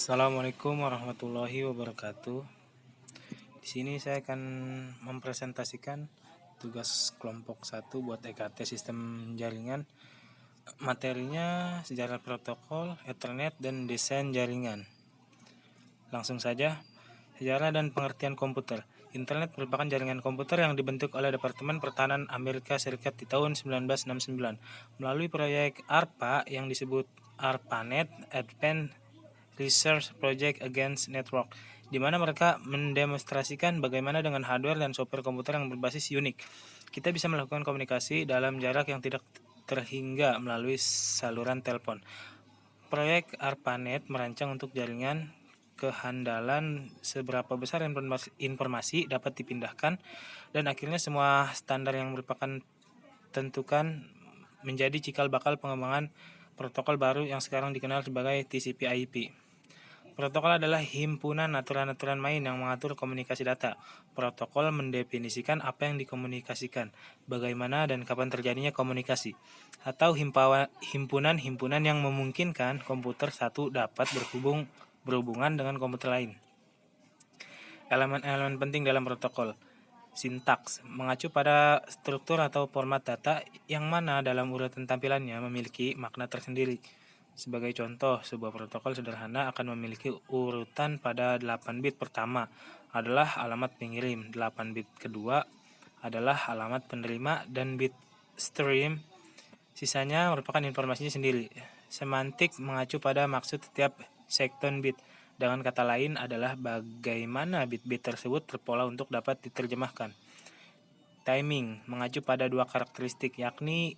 Assalamualaikum warahmatullahi wabarakatuh. Di sini saya akan mempresentasikan tugas kelompok 1 buat EKT Sistem Jaringan. Materinya sejarah protokol, Ethernet, dan desain jaringan. Langsung saja, sejarah dan pengertian komputer. Internet merupakan jaringan komputer yang dibentuk oleh Departemen Pertahanan Amerika Serikat di tahun 1969 melalui proyek ARPA yang disebut ARPANET Advanced Research Project Against Network, di mana mereka mendemonstrasikan bagaimana dengan hardware dan software komputer yang berbasis unik, kita bisa melakukan komunikasi dalam jarak yang tidak terhingga melalui saluran telepon. Proyek ARPANET merancang untuk jaringan kehandalan seberapa besar informasi dapat dipindahkan, dan akhirnya semua standar yang merupakan tentukan menjadi cikal bakal pengembangan protokol baru yang sekarang dikenal sebagai TCP/IP. Protokol adalah himpunan aturan-aturan main yang mengatur komunikasi data. Protokol mendefinisikan apa yang dikomunikasikan, bagaimana dan kapan terjadinya komunikasi, atau himpunan-himpunan yang memungkinkan komputer satu dapat berhubungan dengan komputer lain. Elemen-elemen penting dalam protokol. Sintaks mengacu pada struktur atau format data yang mana dalam urutan tampilannya memiliki makna tersendiri. Sebagai contoh, sebuah protokol sederhana akan memiliki urutan pada 8 bit pertama adalah alamat pengirim, 8 bit kedua adalah alamat penerima, dan bit stream sisanya merupakan informasinya sendiri. Semantik mengacu pada maksud setiap sekton bit. Dengan kata lain adalah bagaimana bit-bit tersebut terpola untuk dapat diterjemahkan. Timing mengacu pada dua karakteristik, yakni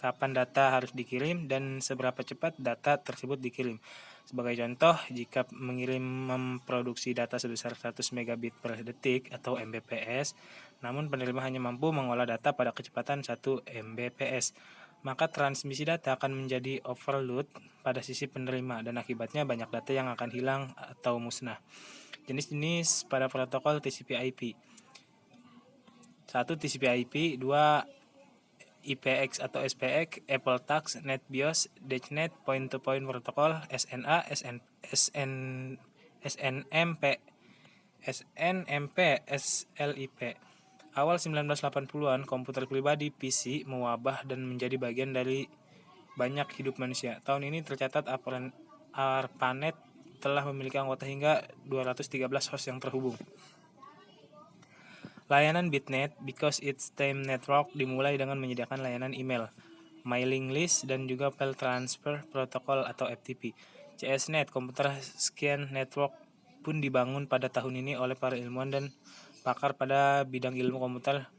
kapan data harus dikirim dan seberapa cepat data tersebut dikirim. Sebagai contoh, jika mengirim memproduksi data sebesar 100 megabit per detik atau Mbps, namun penerima hanya mampu mengolah data pada kecepatan 1 Mbps, maka transmisi data akan menjadi overload pada sisi penerima dan akibatnya banyak data yang akan hilang atau musnah. Jenis-jenis pada protokol TCP/IP. 1. TCP/IP, 2. IPX atau SPX, AppleTax, NetBIOS, DHNet, Point-to-Point Protocol, SNA, SNMP, SLIP. Awal 1980-an, komputer pribadi (PC) mewabah dan menjadi bagian dari banyak hidup manusia. Tahun ini tercatat ARPANET telah memiliki anggota hingga 213 host yang terhubung. Layanan Bitnet, because it's time network, dimulai dengan menyediakan layanan email, mailing list, dan juga file transfer protokol atau FTP. CSNet, Computer Science Network, pun dibangun pada tahun ini oleh para ilmuwan dan pakar pada bidang ilmu komputer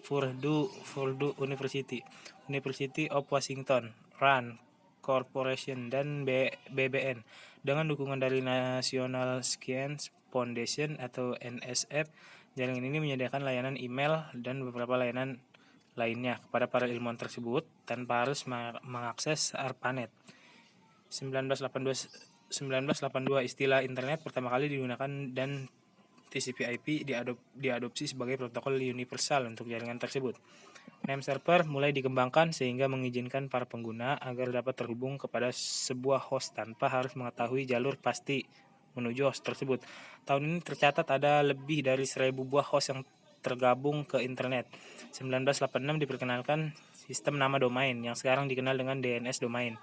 Purdue University, University of Washington, RAND Corporation, dan BBN. Dengan dukungan dari National Science Foundation atau NSF, jaringan ini menyediakan layanan email dan beberapa layanan lainnya kepada para ilmuwan tersebut tanpa harus mengakses ARPANET. 1982 istilah internet pertama kali digunakan dan TCP/IP diadopsi sebagai protokol universal untuk jaringan tersebut. Name server mulai dikembangkan sehingga mengizinkan para pengguna agar dapat terhubung kepada sebuah host tanpa harus mengetahui jalur pasti menuju host tersebut. Tahun ini tercatat ada lebih dari 1000 buah host yang tergabung ke internet. 1986 diperkenalkan sistem nama domain yang sekarang dikenal dengan DNS domain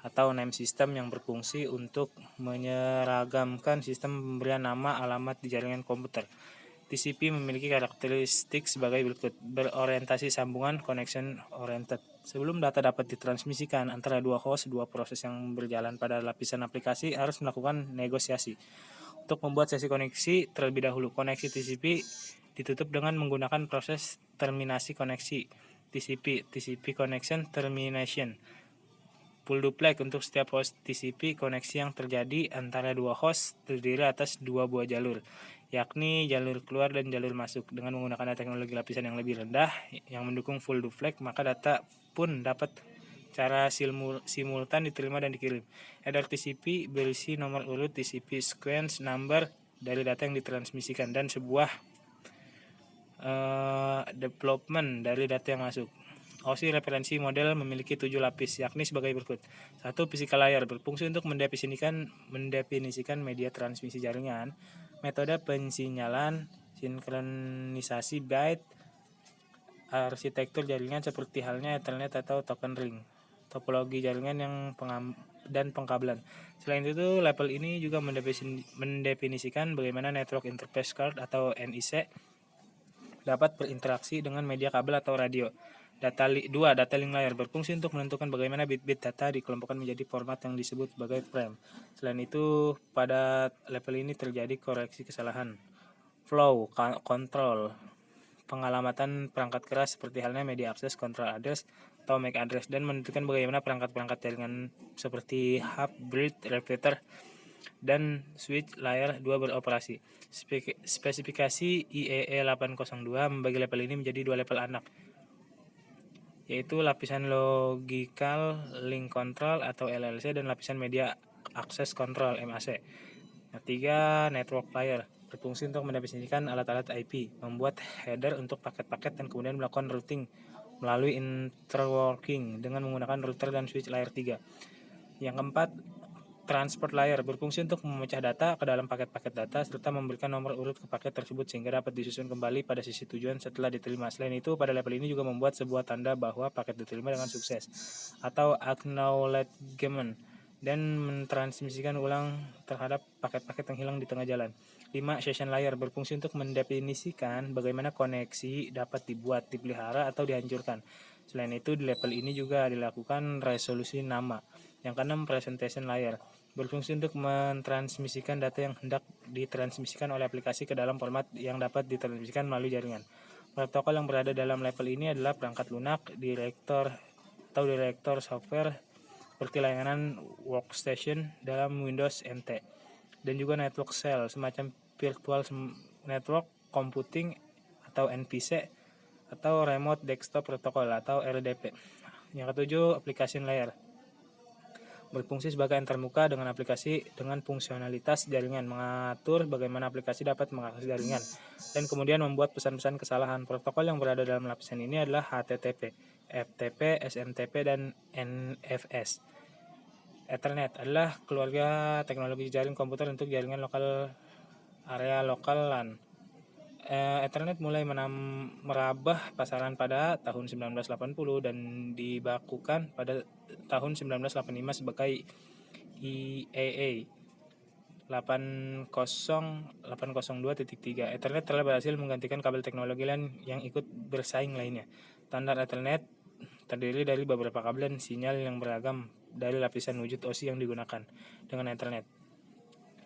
atau name system yang berfungsi untuk menyeragamkan sistem pemberian nama alamat di jaringan komputer. TCP memiliki karakteristik sebagai berikut: berorientasi sambungan, connection oriented. Sebelum data dapat ditransmisikan antara dua host, dua proses yang berjalan pada lapisan aplikasi harus melakukan negosiasi. Untuk membuat sesi koneksi terlebih dahulu, koneksi TCP ditutup dengan menggunakan proses terminasi koneksi TCP connection termination. Full duplex untuk setiap host TCP, koneksi yang terjadi antara dua host terdiri atas dua buah jalur, yakni jalur keluar dan jalur masuk. Dengan menggunakan teknologi lapisan yang lebih rendah yang mendukung full duplex, maka data pun dapat cara simultan diterima dan dikirim. Header TCP berisi nomor urut TCP sequence number dari data yang ditransmisikan dan sebuah development dari data yang masuk. OSI referensi model memiliki 7 lapis, yakni sebagai berikut. 1. Physical layer berfungsi untuk mendefinisikan media transmisi jaringan, metode pensinyalan, sinkronisasi byte, arsitektur jaringan seperti halnya Ethernet atau token ring, topologi jaringan dan pengkabelan. Selain itu, label ini juga mendefinisikan bagaimana network interface card atau NIC dapat berinteraksi dengan media kabel atau radio. 2. Data link layer berfungsi untuk menentukan bagaimana bit-bit data dikelompokkan menjadi format yang disebut sebagai frame. Selain itu, pada level ini terjadi koreksi kesalahan. Flow control, pengalamatan perangkat keras seperti halnya media access control address atau MAC address, dan menentukan bagaimana perangkat-perangkat jaringan seperti hub, bridge, repeater, dan switch layer 2 beroperasi. Spesifikasi IEE 802 membagi level ini menjadi 2 level anak, yaitu lapisan Logical Link Control atau LLC dan lapisan Media Access Control MAC. 3. Network Layer berfungsi untuk mendefinisikan alat-alat IP, membuat header untuk paket-paket, dan kemudian melakukan routing melalui interworking dengan menggunakan router dan switch layer 3. Yang keempat, transport layer berfungsi untuk memecah data ke dalam paket-paket data serta memberikan nomor urut ke paket tersebut sehingga dapat disusun kembali pada sisi tujuan setelah diterima. Selain itu, pada level ini juga membuat sebuah tanda bahwa paket diterima dengan sukses atau acknowledgement, dan mentransmisikan ulang terhadap paket-paket yang hilang di tengah jalan. 5. Session layer berfungsi untuk mendefinisikan bagaimana koneksi dapat dibuat, dipelihara, atau dihancurkan. Selain itu, di level ini juga dilakukan resolusi nama. Yang keenam, presentation layer berfungsi untuk mentransmisikan data yang hendak ditransmisikan oleh aplikasi ke dalam format yang dapat ditransmisikan melalui jaringan. Protokol yang berada dalam level ini adalah perangkat lunak, direktor software seperti layanan workstation dalam Windows NT, dan juga network cell, semacam virtual network computing atau NVC, atau remote desktop protocol atau RDP. Yang ketujuh, application layer berfungsi sebagai antarmuka dengan aplikasi dengan fungsionalitas jaringan, mengatur bagaimana aplikasi dapat mengakses jaringan, dan kemudian membuat pesan-pesan kesalahan. Protokol yang berada dalam lapisan ini adalah HTTP, FTP, SMTP, dan NFS. Ethernet adalah keluarga teknologi jaring komputer untuk jaringan lokal, area lokal LAN. Ethernet mulai merambah pasaran pada tahun 1980 dan dibakukan pada tahun 1985 sebagai IEEE 802.3. Ethernet telah berhasil menggantikan kabel teknologi LAN yang ikut bersaing lainnya. Standar Ethernet terdiri dari beberapa kabel dan sinyal yang beragam dari lapisan wujud OSI yang digunakan dengan Ethernet.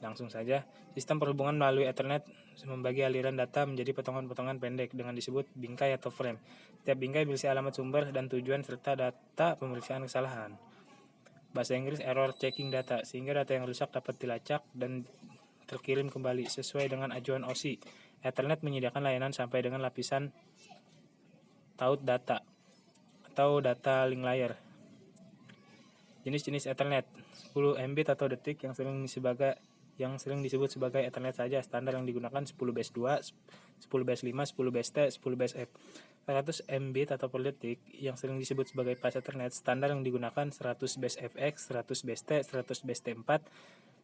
Langsung saja, sistem perhubungan melalui Ethernet membagi aliran data menjadi potongan-potongan pendek dengan disebut bingkai atau frame. Setiap bingkai berisi alamat sumber dan tujuan serta data pemeriksaan kesalahan. Bahasa Inggris error checking data, sehingga data yang rusak dapat dilacak dan terkirim kembali sesuai dengan ajuan OSI. Ethernet menyediakan layanan sampai dengan lapisan taut data atau data link layer. Jenis-jenis Ethernet: 10 Mbit atau detik yang sering disebut sebagai Ethernet saja. Standar yang digunakan 10 base 2, 10 base 5, 10 base T, 10 base F. 100 Mbit atau per detik yang sering disebut sebagai fast Ethernet. Standar yang digunakan 100 base FX, 100 base T, 100 base T4,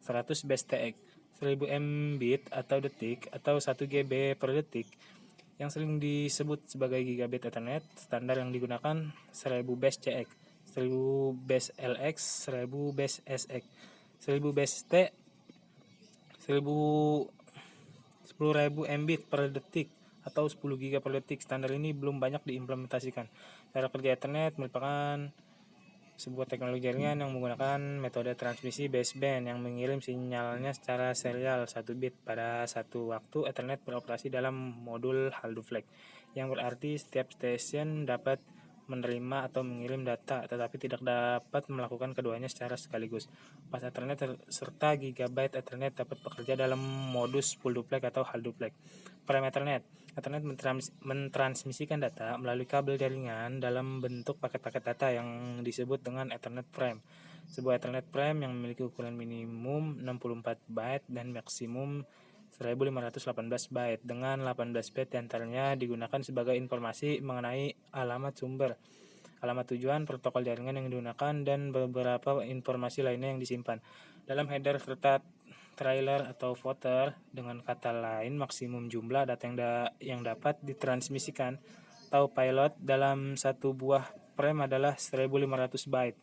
100 base TX. 1000 Mbit atau detik atau 1 GB per detik yang sering disebut sebagai gigabit Ethernet. Standar yang digunakan 1000 base CX, 1000 base LX, 1000 base SX, 1000 base T, 10.000 Mbit per detik atau 10 GB per detik. Standar ini belum banyak diimplementasikan. Cara kerja Ethernet merupakan sebuah teknologi jaringan yang menggunakan metode transmisi baseband yang mengirim sinyalnya secara serial 1 bit pada satu waktu. Ethernet beroperasi dalam modul hal duplex, yang berarti setiap stasiun dapat menerima atau mengirim data, tetapi tidak dapat melakukan keduanya secara sekaligus. Fast Ethernet serta Gigabit Ethernet dapat bekerja dalam modus full duplex atau hal duplex. Frame Ethernet. Ethernet mentransmisikan data melalui kabel jaringan dalam bentuk paket-paket data yang disebut dengan Ethernet frame. Sebuah Ethernet frame yang memiliki ukuran minimum 64 byte dan maksimum 1518 byte, dengan 18 byte diantaranya digunakan sebagai informasi mengenai alamat sumber. alamat tujuan, protokol jaringan yang digunakan, dan beberapa informasi lainnya yang disimpan. Dalam header serta trailer atau footer, dengan kata lain maksimum jumlah data yang dapat ditransmisikan atau payload dalam satu buah frame adalah 1500 byte.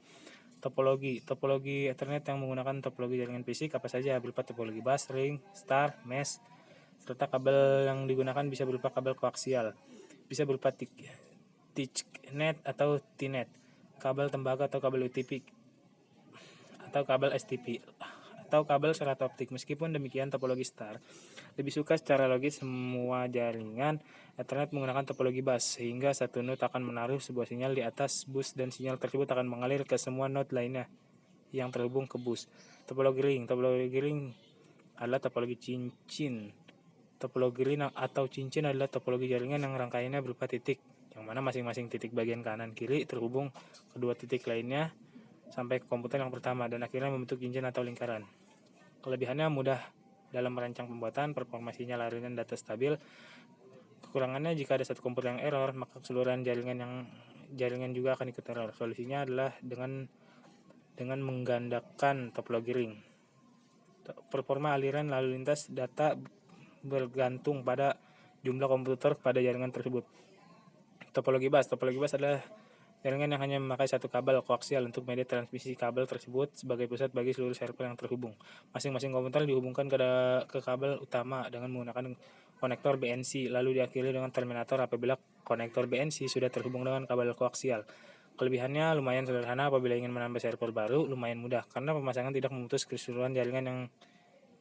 Topologi Ethernet yang menggunakan topologi jaringan fisik apa saja berupa topologi bus, ring, star, mesh, serta kabel yang digunakan bisa berupa kabel koaksial, bisa berupa TICnet atau TINet, kabel tembaga atau kabel UTP atau kabel STP, atau kabel serat optik. Meskipun demikian, topologi star lebih suka secara logis semua jaringan Ethernet menggunakan topologi bus, sehingga satu node akan menaruh sebuah sinyal di atas bus dan sinyal tersebut akan mengalir ke semua node lainnya yang terhubung ke bus. Topologi ring adalah topologi cincin. Topologi ring atau cincin adalah topologi jaringan yang rangkaiannya berupa titik, yang mana masing-masing titik bagian kanan kiri terhubung kedua titik lainnya sampai ke komputer yang pertama dan akhirnya membentuk cincin atau lingkaran. Kelebihannya mudah dalam merancang pembuatan, performasinya lari dan data stabil. Kekurangannya jika ada satu komputer yang error, maka keseluruhan jaringan juga akan ikut error. Solusinya adalah dengan menggandakan topologi ring. Performa aliran lalu lintas data bergantung pada jumlah komputer pada jaringan tersebut. Topologi bus adalah jaringan yang hanya memakai satu kabel koaksial untuk media transmisi kabel tersebut sebagai pusat bagi seluruh server yang terhubung. Masing-masing komputer dihubungkan ke kabel utama dengan menggunakan konektor BNC, lalu diakhiri dengan terminator apabila konektor BNC sudah terhubung dengan kabel koaksial. Kelebihannya lumayan sederhana apabila ingin menambah server baru, lumayan mudah karena pemasangan tidak memutus keseluruhan jaringan yang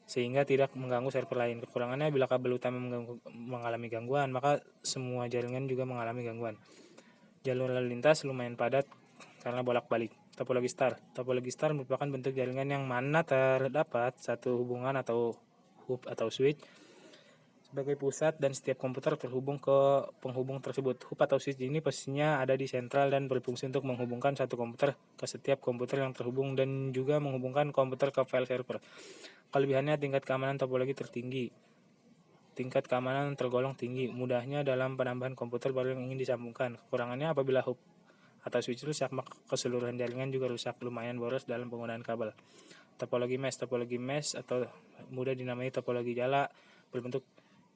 sehingga tidak mengganggu server lain. Kekurangannya bila kabel utama mengalami gangguan, maka semua jaringan juga mengalami gangguan. Jalur lalu lintas lumayan padat karena bolak-balik. Topologi star merupakan bentuk jaringan yang mana terdapat satu hubungan atau hub atau switch sebagai pusat dan setiap komputer terhubung ke penghubung tersebut. Hub atau switch ini posisinya ada di sentral dan berfungsi untuk menghubungkan satu komputer ke setiap komputer yang terhubung dan juga menghubungkan komputer ke file server. Kelebihannya tingkat keamanan topologi tertinggi. Tingkat keamanan tergolong tinggi, mudahnya dalam penambahan komputer baru yang ingin disambungkan. Kekurangannya apabila hub atau switch rusak, maka keseluruhan jaringan juga rusak, lumayan boros dalam penggunaan kabel. Topologi mesh atau mudah dinamai topologi jala, berbentuk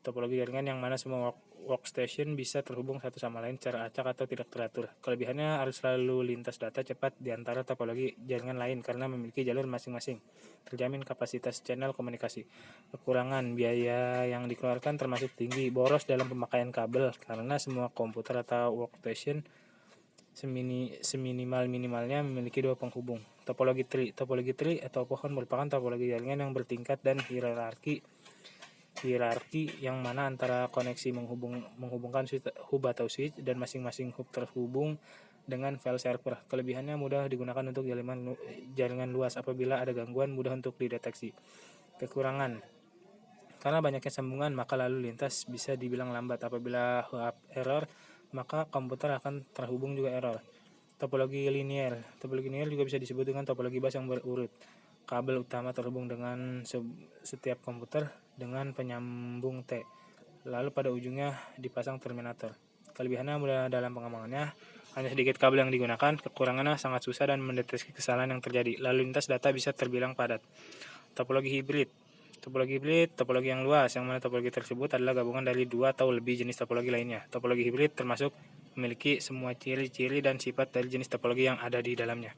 topologi jaringan yang mana semua workstation bisa terhubung satu sama lain secara acak atau tidak teratur. Kelebihannya arus lalu lintas data cepat di antara topologi jaringan lain karena memiliki jalur masing-masing. Terjamin kapasitas channel komunikasi. Kekurangan biaya yang dikeluarkan termasuk tinggi, boros dalam pemakaian kabel karena semua komputer atau workstation seminimal-minimalnya memiliki dua penghubung. Topologi tree atau pohon merupakan topologi jaringan yang bertingkat dan hierarki yang mana antara koneksi menghubungkan hub atau switch dan masing-masing hub terhubung dengan file server. Kelebihannya mudah digunakan untuk jaringan luas apabila ada gangguan mudah untuk dideteksi. Kekurangan karena banyaknya sambungan maka lalu lintas bisa dibilang lambat. Apabila hub error maka komputer akan terhubung juga error. Topologi linear juga bisa disebut dengan topologi bus yang berurut. Kabel utama terhubung dengan setiap komputer dengan penyambung T. Lalu pada ujungnya dipasang terminator. Kelebihannya mudah dalam pengembangannya, hanya sedikit kabel yang digunakan. Kekurangannya sangat susah dan mendeteksi kesalahan yang terjadi. Lalu lintas data bisa terbilang padat. Topologi hibrid topologi yang luas, yang mana topologi tersebut adalah gabungan dari dua atau lebih jenis topologi lainnya. Topologi hibrid termasuk memiliki semua ciri-ciri dan sifat dari jenis topologi yang ada di dalamnya.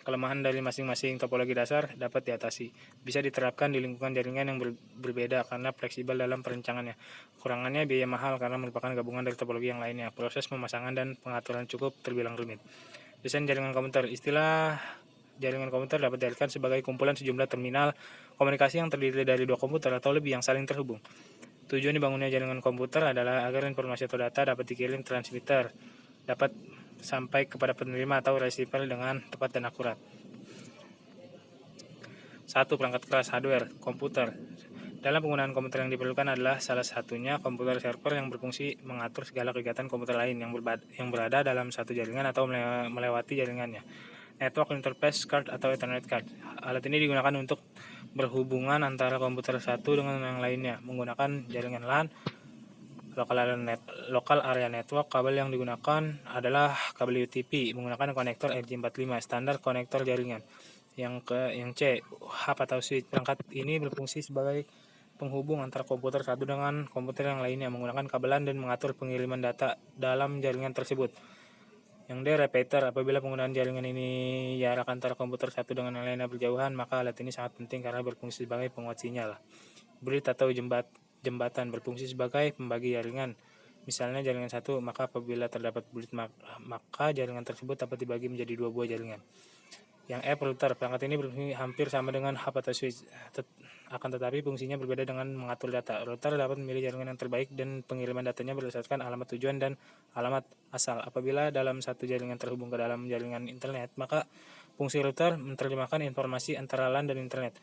Kelemahan dari masing-masing topologi dasar dapat diatasi. Bisa diterapkan di lingkungan jaringan yang berbeda karena fleksibel dalam perancangannya. Kekurangannya biaya mahal karena merupakan gabungan dari topologi yang lainnya. Proses pemasangan dan pengaturan cukup terbilang rumit. Desain jaringan komputer. Istilah jaringan komputer dapat diartikan sebagai kumpulan sejumlah terminal komunikasi yang terdiri dari dua komputer atau lebih yang saling terhubung. Tujuan dibangunnya jaringan komputer adalah agar informasi atau data dapat dikirim transmitter, dapat sampai kepada penerima atau receiver dengan tepat dan akurat. 1. Perangkat keras hardware komputer. Dalam penggunaan komputer yang diperlukan adalah salah satunya komputer server yang berfungsi mengatur segala kegiatan komputer lain yang berada dalam satu jaringan atau melewati jaringannya. Network Interface Card atau Ethernet Card. Alat ini digunakan untuk berhubungan antara komputer satu dengan yang lainnya menggunakan jaringan LAN Local area network, kabel yang digunakan adalah kabel UTP menggunakan konektor RJ45 standar konektor jaringan. Yang C, hub atau switch. Perangkat ini berfungsi sebagai penghubung antara komputer satu dengan komputer yang lainnya menggunakan kabelan dan mengatur pengiriman data dalam jaringan tersebut. Yang D, repeater. Apabila penggunaan jaringan ini jarak antara komputer satu dengan yang lainnya berjauhan, maka alat ini sangat penting karena berfungsi sebagai penguat sinyal. Bridge atau jembatan berfungsi sebagai pembagi jaringan. Misalnya jaringan satu, maka apabila terdapat bridge maka jaringan tersebut dapat dibagi menjadi 2 buah jaringan. Yang F, router. Perangkat ini berfungsi hampir sama dengan hub atau switch, akan tetapi fungsinya berbeda dengan mengatur data. Router dapat memilih jaringan yang terbaik dan pengiriman datanya berdasarkan alamat tujuan dan alamat asal. Apabila dalam satu jaringan terhubung ke dalam jaringan internet, maka fungsi router menerjemahkan informasi antara LAN dan internet.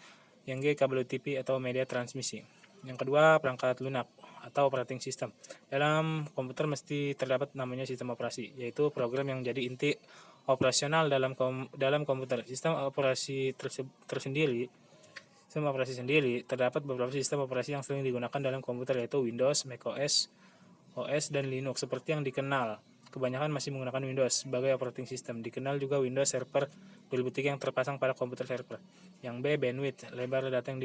Yang G, kabel UTP atau media transmisi. Yang kedua, perangkat lunak atau operating system. Dalam komputer mesti terdapat namanya sistem operasi, yaitu program yang jadi inti operasional dalam komputer. Sistem operasi sendiri terdapat beberapa sistem operasi yang sering digunakan dalam komputer, yaitu Windows, macOS, OS, dan Linux. Seperti yang dikenal, kebanyakan masih menggunakan Windows sebagai operating system. Dikenal juga Windows Server 2003 yang terpasang pada komputer server. Yang B, bandwidth. Lebar data yang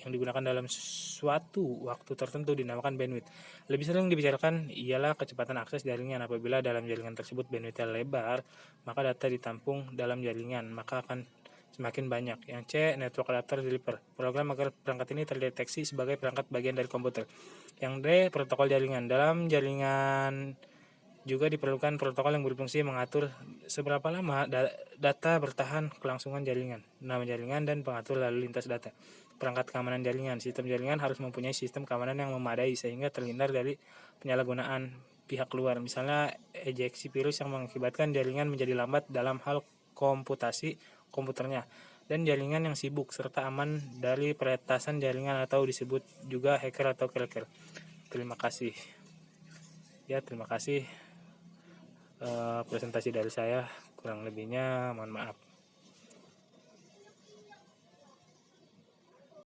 digunakan dalam suatu waktu tertentu dinamakan bandwidth. Lebih sering dibicarakan ialah kecepatan akses jaringan. Apabila dalam jaringan tersebut bandwidthnya lebar, maka data ditampung dalam jaringan, maka akan semakin banyak. Yang C, network adapter deliver. Program agar perangkat ini terdeteksi sebagai perangkat bagian dari komputer. Yang D, protokol jaringan. Dalam jaringan juga diperlukan protokol yang berfungsi mengatur seberapa lama data bertahan kelangsungan jaringan, nama jaringan, dan pengatur lalu lintas data. Perangkat keamanan jaringan. Sistem jaringan harus mempunyai sistem keamanan yang memadai sehingga terhindar dari penyalahgunaan pihak luar. Misalnya ejeksi virus yang mengakibatkan jaringan menjadi lambat dalam hal komputasi komputernya, dan jaringan yang sibuk, serta aman dari peretasan jaringan atau disebut juga hacker atau cracker. Terima kasih. Terima kasih. Presentasi dari saya, kurang lebihnya mohon maaf.